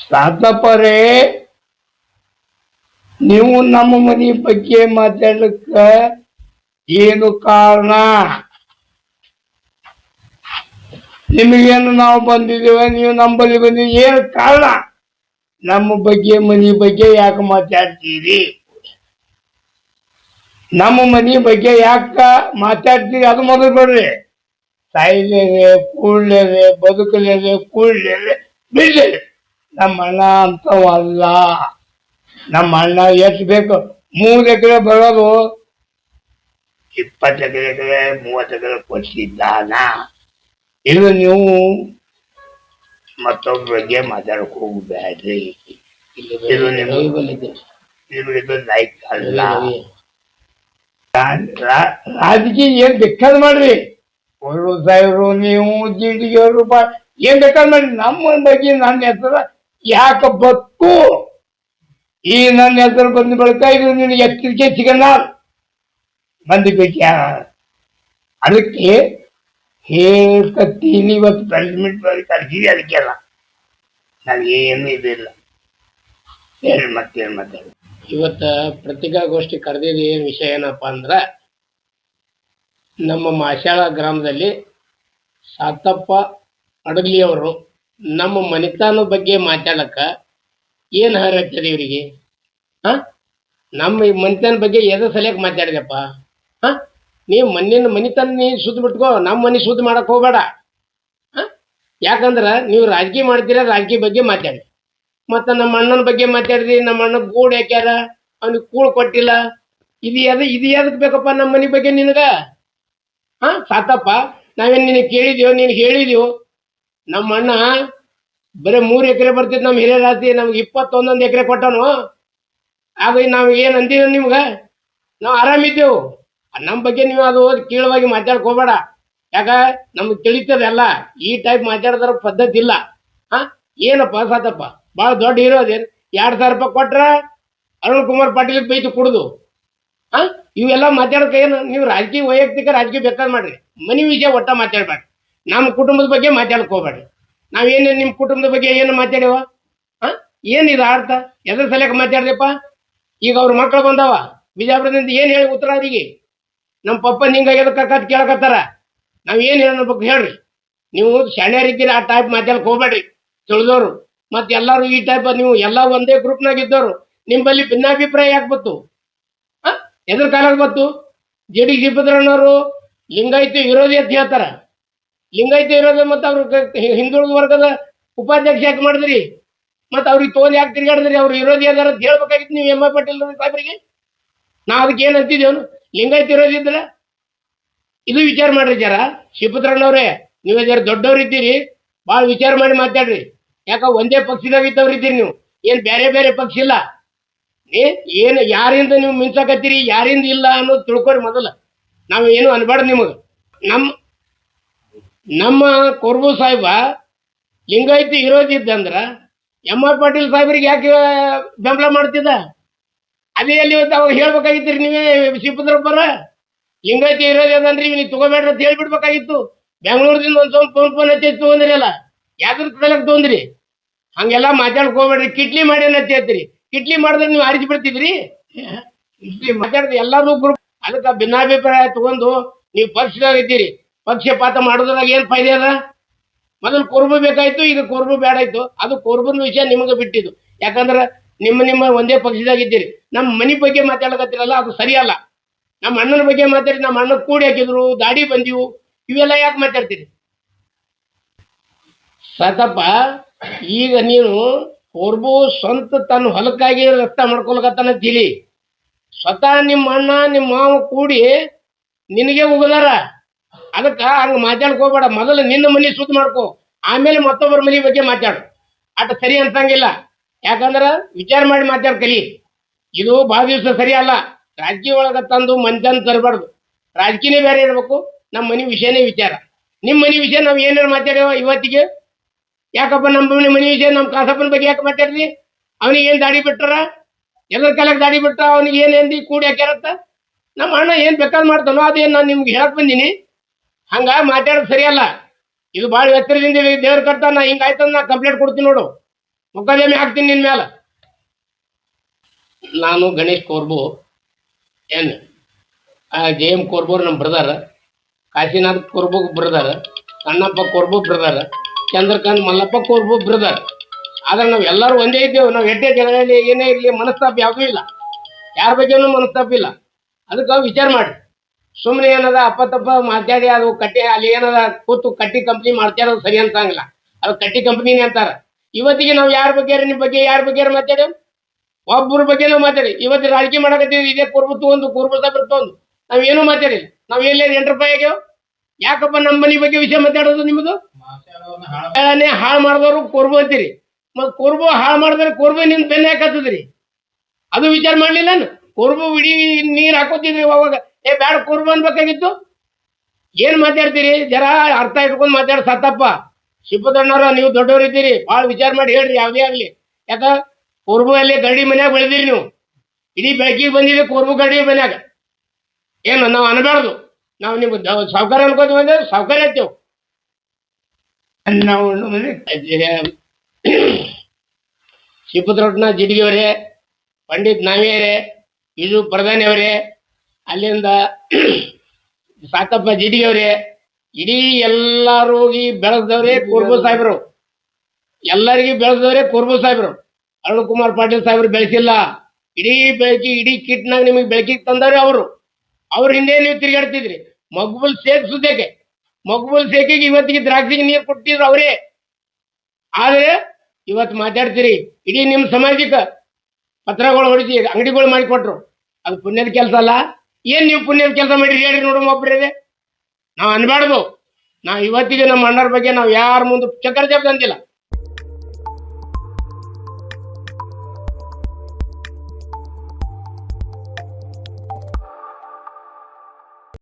ಸಾತಪ್ಪರೇ, ನೀವು ನಮ್ಮ ಮನೆ ಬಗ್ಗೆ ಮಾತಾಡಕ್ಕ ಏನು ಕಾರಣ? ನಿಮಗೇನು ನಾವು ಬಂದಿದ್ದೇವೆ, ನೀವು ನಂಬಲ್ಲಿ ಬಂದಿದ್ದೀವಿ, ಏನು ಕಾರಣ? ನಮ್ಮ ಬಗ್ಗೆ ಮನೆ ಬಗ್ಗೆ ಯಾಕೆ ಮಾತಾಡ್ತೀರಿ? ನಮ್ಮ ಮನೆ ಬಗ್ಗೆ ಯಾಕ ಮಾತಾಡ್ತೀರಿ ಅದು ಮೊದಲು ಬಿಡ್ರಿ. ಸಾಯ್ಲೇರೆ ಕೂಡ್ಲೇರೆ ಬದುಕಲೇರೆ ಕೂಡ್ಲೇರೆ ಬಿಡ್ಲೇರೆ ನಮ್ಮ ಅಣ್ಣ ಅಂತವಲ್ಲ. ನಮ್ಮ ಅಣ್ಣ ಎಷ್ಟು ಬೇಕು 3 ಎಕರೆ ಬರೋದು 20 ಎಕರೆ 30 ಎಕರೆ ಕೊಡ್ಸಿದ್ದಾನ. ಇದು ನೀವು ಮತ್ತೊಬ್ಬ ಬಗ್ಗೆ ಮಾತಾಡಕ್ ಹೋಗ್ಬೇಡ್ರಿ. ಇದು ನಿಮಗೆ ಲೈಕ್ ಅಲ್ಲ. ರಾಜಕೀಯ ಏನ್ ಬೇಕಾದ್ ಮಾಡ್ರಿ, 1,000 ನೀವು ಜಿಡಿಗೆ ರೂಪಾಯಿ ಏನ್ ಬೇಕಾದ್ ಮಾಡ್ರಿ. ನಮ್ಮ ಬಗ್ಗೆ ನನ್ನ ಹೆಸರು ಯಾಕೆ ಬತ್ತು? ಈ ನನ್ನ ಹೆಸರು ಬಂದ ಬಳಿಕ ಇದು ನಿನಗೆ ಎಚ್ಚರಿಕೆ ಸಿಗಲ್ಲ. ಬಂದಿದ್ದಕ್ಕೆ ಅದಕ್ಕೆ ಹೇಳ್ಕತ್ತೀನಿ. ಇವತ್ತು ಪ್ರೆಸಿಡೆಂಟ್ ಕರ್ಸಿರಿ, ಅದಕ್ಕೆಲ್ಲ ನನಗೇನು ಇದಿಲ್ಲ. ಹೇಳಿ ಮತ್ತೇನು ಮಾತಾಡಿ. ಇವತ್ತ ಪತ್ರಿಕಾಗೋಷ್ಠಿ ಕರೆದಿದ್ದು ಏನು ವಿಷಯ ಏನಪ್ಪ ಅಂದ್ರೆ, ನಮ್ಮ ಮಾಶಾಳ ಗ್ರಾಮದಲ್ಲಿ ಸಾತಪ್ಪ ಅಡಗ್ಲಿಯವರು ನಮ್ಮ ಮನೆತನ ಬಗ್ಗೆ ಮಾತಾಡಕ್ಕ ಏನು ಹರಡ್ತದೆ ಇವರಿಗೆ? ನಮ್ಮ ಮನೆತನ ಬಗ್ಗೆ ಎದ್ರ ಸಲಕ್ಕೆ ಮಾತಾಡಿದಪ್ಪ? ನೀವು ಮನೆತನ ನೀನು ಸುದ್ದಿ ಬಿಟ್ಕೋ, ನಮ್ಮ ಮನೆ ಸುದ್ದಿ ಮಾಡಕ್ ಹೋಗ್ಬೇಡ. ಯಾಕಂದ್ರೆ ನೀವು ರಾಜಕೀಯ ಮಾಡ್ತೀರ, ರಾಜಕೀಯ ಬಗ್ಗೆ ಮಾತಾಡಿ. ಮತ್ತು ನಮ್ಮ ಅಣ್ಣನ ಬಗ್ಗೆ ಮಾತಾಡಿದ್ರಿ, ನಮ್ಮ ಅಣ್ಣ ಗೂಡು ಹಾಕ್ಯಾರ, ಅವ್ನಿಗೆ ಕೂಳು ಕೊಟ್ಟಿಲ್ಲ. ಇದು ಎದಕ್ಕೆ ಬೇಕಪ್ಪ ನಮ್ಮ ಮನೆ ಬಗ್ಗೆ ನಿನಗ? ಸಾತಪ್ಪ, ನಾವೇನು ನಿನಗೆ ಕೇಳಿದೀವೋ, ನೀನು ಹೇಳಿದೀವೋ? ನಮ್ಮ ಅಣ್ಣ ಬರೀ 3 ಎಕರೆ ಬರ್ತಿದ್ದು ನಮ್ಮ ಹಿರಿಯರ ಆಸ್ತಿ, ನಮ್ಗೆ 21 ಎಕರೆ ಕೊಟ್ಟನು. ಆಗ ನಾವು ಏನು ಅಂದಿದ್ದೀವಿ ನಿಮ್ಗೆ? ನಾವು ಆರಾಮಿದ್ದೆವು. ನಮ್ಮ ಬಗ್ಗೆ ನೀವು ಅದು ಕೀಳವಾಗಿ ಮಾತಾಡಕ್ ಹೋಗ್ಬೇಡ. ಯಾಕ ನಮ್ಗೆ ತಿಳಿತದೆಲ್ಲ. ಈ ಟೈಪ್ ಮಾತಾಡಿದ್ರ ಪದ್ಧತಿ ಇಲ್ಲ. ಏನಪ್ಪ ಸಾತಪ್ಪ, ಭಾಳ ದೊಡ್ಡ ಹೀರೋ ಅದೇನು? 2,000 ರೂಪಾಯಿ ಕೊಟ್ರ ಅರುಣ್ ಕುಮಾರ್ ಪಾಟೀಲ್ ಬೈತು ಕುಡ್ದು. ಇವೆಲ್ಲ ಮಾತಾಡೋಕೆ ಏನು? ನೀವು ರಾಜಕೀಯ ವೈಯಕ್ತಿಕ ರಾಜಕೀಯ ಬೇಕಾದ್ ಮಾಡ್ರಿ, ಮನೆ ವಿಷಯ ಒಟ್ಟ ಮಾತಾಡ್ಬೇಡ್ರಿ. ನಮ್ಮ ಕುಟುಂಬದ ಬಗ್ಗೆ ಮಾತಾಡಕ್ ಹೋಗ್ಬೇಡ್ರಿ. ನಾವೇನು ನಿಮ್ಮ ಕುಟುಂಬದ ಬಗ್ಗೆ ಏನು ಮಾತಾಡ್ಯವ? ಏನಿದು ಅರ್ಥ? ಎದ್ರ ಸಲಕ್ಕೆ ಮಾತಾಡ್ದಪ್ಪ? ಈಗ ಅವ್ರ ಮಕ್ಕಳು ಬಂದವ ಬಿಜಾಪುರದಿಂದ, ಏನು ಹೇಳಿ ಉತ್ತರ ಅವರಿಗೆ? ನಮ್ಮ ಪಪ್ಪ ನಿಂಗೆ ಎದಕ್ಕೆ ಕೇಳಕತ್ತಾರ, ನಾವ್ ಏನು ಹೇಳ್ಬೇಕು ಹೇಳ್ರಿ? ನೀವು ಶಾಣ್ಯರಿದ್ದೀರಿ, ಆ ಟೈಪ್ ಮಾತಾಡಕ್ ಹೋಗ್ಬೇಡ್ರಿ. ತಿಳಿದವ್ರು ಮತ್ತೆ ಎಲ್ಲರೂ ಈ ಟೈಪ್, ನೀವು ಎಲ್ಲ ಒಂದೇ ಗ್ರೂಪ್ನಾಗ ಇದ್ದವ್ರು, ನಿಮ್ಮಲ್ಲಿ ಭಿನ್ನಾಭಿಪ್ರಾಯ ಯಾಕೆ ಬತ್ತು? ಎದ್ರ ಕಾಲಕ್ಕೆ ಬತ್ತು? ಜಿ ಸಿದ್ದರಾಮಯ್ಯನವರು ಲಿಂಗಾಯತ ವಿರೋಧಿ ಅಂತ ಹೇಳ್ತಾರ. ಲಿಂಗಾಯತ ವಿರೋಧ ಮತ್ತು ಅವ್ರ ಹಿಂದುಳಿದ ವರ್ಗದ ಉಪಾಧ್ಯಕ್ಷ ಯಾಕೆ ಮಾಡಿದ್ರಿ? ಮತ್ತು ಅವ್ರಿಗೆ ತೋಲ್ ಯಾಕೆ ತಿರ್ಗಾಡಿದ್ರಿ? ಅವ್ರು ವಿರೋಧಿ ಅದಾರ ಅಂತ ಹೇಳ್ಬೇಕಾಗಿತ್ತು ನೀವು ಎಂ ಐ ಪಾಟೀಲ್ ಸಾಹೇಬ್ರಿಗೆ. ನಾವು ಅದಕ್ಕೆ ಏನು ಅಂತಿದ್ದೇವನು? ಲಿಂಗಾಯತ ವಿರೋಧಿ ಇದ್ರ ಇದು ವಿಚಾರ ಮಾಡ್ರಿ ಜರ. ಸಿದ್ದರಾಮಯ್ಯನವ್ರೆ, ನೀವು ಜರ ದೊಡ್ಡವ್ರಿದ್ದೀರಿ, ಭಾಳ ವಿಚಾರ ಮಾಡಿ ಮಾತಾಡ್ರಿ. ಯಾಕ ಒಂದೇ ಪಕ್ಷದಾಗ ಇದ್ದವ್ರಿದ್ದೀರಿ ನೀವು, ಏನು ಬೇರೆ ಬೇರೆ ಪಕ್ಷ ಇಲ್ಲ. ಏನು ಯಾರಿಂದ ನೀವು ಮಿಂಚಾಕತ್ತೀರಿ, ಯಾರಿಂದ ಇಲ್ಲ ಅನ್ನೋದು ತಿಳ್ಕೊರಿ ಮೊದಲ. ನಾವು ಏನು ಅನ್ಬಾರ್ದು ನಿಮಗೆ. ನಮ್ಮ ಕೊರ್ಬು ಸಾಹೇಬ ಲಿಂಗಾಯತ ವಿರೋಧಿ ಇದ್ದಂದ್ರ ಎಂ ಆರ್ ಪಾಟೀಲ್ ಸಾಹೇಬ್ರಿಗೆ ಯಾಕೆ ಬೆಂಬಲ ಮಾಡ್ತಿದ್ದ? ಅದೇ ಅಲ್ಲಿ ಅವಾಗ ಹೇಳ್ಬೇಕಾಗಿತ್ತೀರಿ ನೀವೇ. ಸಿದ್ದರಾಮಯ್ಯರ ಲಿಂಗಾಯತ ವಿರೋಧಿ ಅದನ್ರಿ, ನೀವು ತಗೋಬೇಡ್ರಿ ಅಂತ ಹೇಳ್ಬಿಡ್ಬೇಕಾಗಿತ್ತು. ಬೆಂಗಳೂರದಿಂದ ಒಂದು ಸ್ವಲ್ಪ ಫೋನ್ ಹಚ್ಚಿ ತೊಗೊಂಡ್ರಿ ಅಲ್ಲ, ಯಾವ್ದ್ರ ತಲಕ್ ತೊಗೊಂಡ್ರಿ? ಹಂಗೆಲ್ಲ ಮಾತಾಡಕ್ ಹೋಗ್ಬೇಡ್ರಿ. ಕಿಟ್ಲಿ ಮಾಡಿ ಅಂತ ಹೇಳ್ತೀರಿ. ಕಿಟ್ಲಿ ಮಾಡಿದ್ರೆ ನೀವು ಆರಿಸಿ ಬಿಡ್ತಿದ್ರಿ. ಕಿಟ್ಲಿ ಮಾತಾಡಿದ್ರೆ ಎಲ್ಲರೂ ಗ್ರೂಪ್. ಅದಕ್ಕೆ ಭಿನ್ನಾಭಿಪ್ರಾಯ ತಗೊಂಡು ನೀವು ಪಕ್ಷದಾಗ ಇದ್ದೀರಿ. ಪಕ್ಷಪಾತ ಮಾಡೋದ್ರಾಗ ಏನು ಫೈದೆ ಅದ? ಮೊದಲು ಕೊರ್ಬು ಬೇಕಾಯ್ತು, ಈಗ ಕೊರ್ಬು ಬೇಡಾಯ್ತು. ಅದು ಕೊರ್ಬನ ವಿಷಯ ನಿಮಗೆ ಬಿಟ್ಟಿದ್ದು. ಯಾಕಂದ್ರೆ ನಿಮ್ಮ ಒಂದೇ ಪಕ್ಷದಾಗ ಇದ್ದೀರಿ. ನಮ್ಮ ಮನೆ ಬಗ್ಗೆ ಮಾತಾಡಕತ್ತಿರಲ್ಲ, ಅದು ಸರಿಯಲ್ಲ. ನಮ್ಮ ಅಣ್ಣನ ಬಗ್ಗೆ ಮಾತಾಡಿ, ನಮ್ಮ ಅಣ್ಣ ಕೂಡಿ ಹಾಕಿದ್ರು, ದಾಡಿ ಬಂದಿವು, ಇವೆಲ್ಲ ಯಾಕೆ ಮಾತಾಡ್ತೀರಿ? ಸಾತಪ್ಪ, ಈಗ ನೀನು ಕೊರ್ಬು ಸ್ವಂತ ತನ್ನ ಹೊಲಕ್ಕಾಗಿ ರಸ್ತೆ ಮಾಡ್ಕೊಳಕತ್ತಾನ ತಿಳಿ. ಸ್ವತಃ ನಿಮ್ಮ ಅಣ್ಣ ನಿಮ್ಮ ಮಾವ ಕೂಡಿ ನಿನಗೆ ಉಗದಾರ. ಅದಕ್ಕೆ ಹಂಗೆ ಮಾತಾಡ್ಕೋಬೇಡ. ಮೊದಲು ನಿನ್ನ ಮನೆ ಸುದ್ದಿ ಮಾಡ್ಕೊ, ಆಮೇಲೆ ಮತ್ತೊಬ್ಬರ ಮನೆ ಬಗ್ಗೆ ಮಾತಾಡು. ಅಟ್ ಸರಿ ಅನ್ಸಂಗಿಲ್ಲ. ಯಾಕಂದ್ರೆ ವಿಚಾರ ಮಾಡಿ ಮಾತಾಡ್ ಕಲಿ. ಇದು ಭಾಳ ದಿವಸ ಸರಿ ಅಲ್ಲ. ರಾಜಕೀಯ ಒಳಗೆ ತಂದು ಮಂಚನ್ ತರಬಾರ್ದು. ರಾಜಕೀಯನೇ ಬೇರೆ ಇರಬೇಕು, ನಮ್ಮ ಮನೆ ವಿಷಯನೇ ವಿಚಾರ. ನಿಮ್ಮ ಮನೆ ವಿಷಯ ನಾವು ಏನಾರು ಮಾತಾಡ್ಯವ ಇವತ್ತಿಗೆ? ಯಾಕಪ್ಪ ನಮ್ಮ ಮನೆ ವಿಷಯ ನಮ್ಮ ಕಾಸಪ್ಪನ ಬಗ್ಗೆ ಯಾಕೆ ಮಾತಾಡ್ರಿ? ಅವನಿಗೆ ಏನು ದಾಡಿ ಬಿಟ್ಟಾರ? ಎಲ್ಲರ ಕಾಲಕ್ಕೆ ದಾಡಿ ಬಿಟ್ಟ, ಅವನಿಗೆ ಏನು ಕೂಡಿ ಹಾಕ್ಯಾರತ್ತ? ನಮ್ಮ ಅಣ್ಣ ಏನು ಬೇಕಾದ್ ಮಾಡ್ತಾನೋ ಅದೇನು ನಾನು ನಿಮ್ಗೆ ಹೇಳಕ್ ಬಂದೀನಿ. ಹಂಗ ಮಾತಾಡೋದು ಸರಿಯಲ್ಲ. ಇದು ಭಾಳ ಎತ್ತರದಿಂದ ದೇವ್ರ ಕರ್ತ. ನಾ ಹಿಂಗಾಯ್ತಂದು ನಾ ಕಂಪ್ಲೇಂಟ್ ಕೊಡ್ತೀನಿ ನೋಡು. ಮೊಕದ್ದಮೆ ಹಾಕ್ತೀನಿ ನಿನ್ ಮೇಲೆ. ನಾನು ಗಣೇಶ್ ಕೋರ್ಬು ಏನು ಜೆ ಎಂ ಕೋರ್ಬೂರ್ ನಮ್ಮ brother, Kashinath Korbu brother, Kannappa Korbu brother, Chandrakant Mallappa Korbu brother. ಆದ್ರೆ ನಾವು ಎಲ್ಲರೂ ಒಂದೇ ಇದ್ದೇವೆ. ನಾವು ಎಡ್ಡೆ ಜನರಲ್ಲಿ ಏನೇ ಇರಲಿ ಮನಸ್ತಾಪ ಯಾವುದೂ ಇಲ್ಲ, ಯಾರ ಬಗ್ಗೆನೂ ಮನಸ್ತಾಪ ಇಲ್ಲ. ಅದಕ್ಕೆ ವಿಚಾರ ಮಾಡಿ. ಸುಮ್ಮನೆ ಏನದ ಅಪ್ಪ ತಪ್ಪ ಮಾತಾಡಿ ಅದು ಕಟ್ಟಿ ಅಲ್ಲಿ ಏನದ ಕೂತು ಕಟ್ಟಿ ಕಂಪ್ನಿ ಮಾಡ್ತಾರೋದು ಸರಿ ಅಂತಂಗಿಲ್ಲ. ಅದು ಕಟ್ಟಿ ಕಂಪ್ನಿನೇ ಅಂತಾರ. ಇವತ್ತಿಗೆ ನಾವು ಯಾರ ಬಗ್ಗೆ ನಿಮ್ಮ ಬಗ್ಗೆ ಯಾರ ಬಗ್ಗೆ ಮಾತಾಡೇವು? ಒಬ್ಬರ ಬಗ್ಗೆ ನಾವು ಮಾತಾಡಿ. ಇವತ್ತು ರಾಜಕೀಯ ಮಾಡಕತ್ತೀವಿ, ಇದೇ ಕುರ್ಬು ತಗೊಂಡು ಕುರ್ಬು ಸಾಬ್ರ ತಗೊಂಡು ನಾವೇನು ಮಾತಾಡಿಲ್ಲ. ನಾವು ಎಲ್ಲೇ ಎಂಟರ್ಪ್ರೈ ಆಗ್ಯಾವ? ಯಾಕಪ್ಪ ನಮ್ಮ ಮನೆ ಬಗ್ಗೆ ವಿಷಯ ಮಾತಾಡೋದು ನಿಮ್ಮದು? ಹಾಳು ಮಾಡಿದವರು ಕುರ್ಬು ಅಂತೀರಿ. ಮತ್ತು ಕುರ್ಬು ಹಾಳು ಮಾಡಿದ್ರೆ ಕುರ್ಬು ನಿನ್ ಬೆನ್ನೆ ಹಾಕತ್ತದ್ರಿ. ಅದು ವಿಚಾರ ಮಾಡ್ಲಿಲ್ಲ. ಕುರ್ಬು ಇಡೀ ನೀರ್ ಹಾಕೋತಿದ್ರಿ ಅವಾಗ. ಬ್ಯಾಡ ಕುರ್ಬು ಅನ್ಬೇಕಾಗಿತ್ತು. ಏನ್ ಮಾತಾಡ್ತೀರಿ? ಜರ ಅರ್ಥ ಇಟ್ಕೊಂಡ್ ಮಾತಾಡ ಸತ್ತಪ್ಪ. ಶಿವದಣ್ಣವ್ರ ನೀವು ದೊಡ್ಡವ್ರಿದ್ದೀರಿ, ಭಾಳ ವಿಚಾರ ಮಾಡಿ ಹೇಳ್ರಿ ಯಾವ್ದೇ ಆಗ್ಲಿ. ಯಾಕ ಕುರ್ಬು ಅಲ್ಲಿ ಗಡಿ ಮನ್ಯಾಗ ಬೆಳೆದಿರಿ ನೀವು. ಇಡೀ ಬೆಳಕಿಗೆ ಬಂದಿದೆ ಕುರ್ಬು ಗಡಿ ಮನ್ಯಾಗ. ಏನು ನಾವು ಅನ್ಬಾರ್ದು. ನಾವು ನಿಮ್ಗೆ ಸೌಕರ್ಯ ಅನ್ಕೋತೀವಿ ಅಂದ್ರೆ ಸೌಕರ್ಯ ಆಗ್ತೇವೆ ನಾವು. ಶಿವಪುತ್ರೊಟ್ನ ಜಿಡಿಗೆಯವರೇ, ಪಂಡಿತ್ ನಾವಿಯವರೇ, ಇದು ಪ್ರಧಾನಿ ಅವರೇ, ಅಲ್ಲಿಂದ ಸಾಕಪ್ಪ ಜಿಡಿಗೆಯವರೇ, ಇಡೀ ಎಲ್ಲರೂ ಬೆಳೆದವ್ರೆ ಕುರ್ಬು ಸಾಹೇಬರು. ಎಲ್ಲರಿಗೂ ಬೆಳೆದವ್ರೆ ಕುರ್ಬು ಸಾಹೇಬರು. ಅರುಣ್ ಕುಮಾರ್ ಪಾಟೀಲ್ ಸಾಹೇಬರು ಬೆಳೆಸಿಲ್ಲ. ಇಡೀ ಬೆಳಕಿ ಇಡೀ ಕಿಟ್ನಾಗ ನಿಮಗೆ ಬೆಳಕಿಗೆ ತಂದವ್ರೆ ಅವರು. ಅವ್ರ ಹಿಂದೆ ನೀವು ತಿರುಗಾಡ್ತಿದ್ರಿ. ಮಕ್ಬುಲ್ ಶೇಖ್ ಸುದ್ದೇಕೆ, ಮಕ್ಬುಲ್ ಶೇಖಿಗೆ ಇವತ್ತಿಗೆ ದ್ರಾಕ್ಷಿಗೆ ನೀರು ಕೊಟ್ಟಿದ್ರು ಅವರೇ. ಆದ್ರೆ ಇವತ್ತು ಮಾತಾಡ್ತೀರಿ. ಇಡೀ ನಿಮ್ಮ ಸಮಾಜಕ್ಕೆ ಪತ್ರಗಳು ಹೊಡಿಸಿ ಅಂಗಡಿಗಳು ಮಾಡಿಕೊಟ್ರು. ಅದು ಪುಣ್ಯದ ಕೆಲಸ ಅಲ್ಲ. ಏನ್ ನೀವು ಪುಣ್ಯದ ಕೆಲಸ ಮಾಡಿರಿ ಹೇಳ್ರಿ ನೋಡಮ್ಮ ಒಬ್ಬರೇ. ನಾವು ಅನ್ಬಾರ್ದು. ನಾವು ಇವತ್ತಿಗೆ ನಮ್ಮ ಅಣ್ಣರ ಬಗ್ಗೆ ನಾವು ಯಾರ ಮುಂದೆ ಚಕ್ಕರ್ ಜಪ್ ಅಂತಿಲ್ಲ.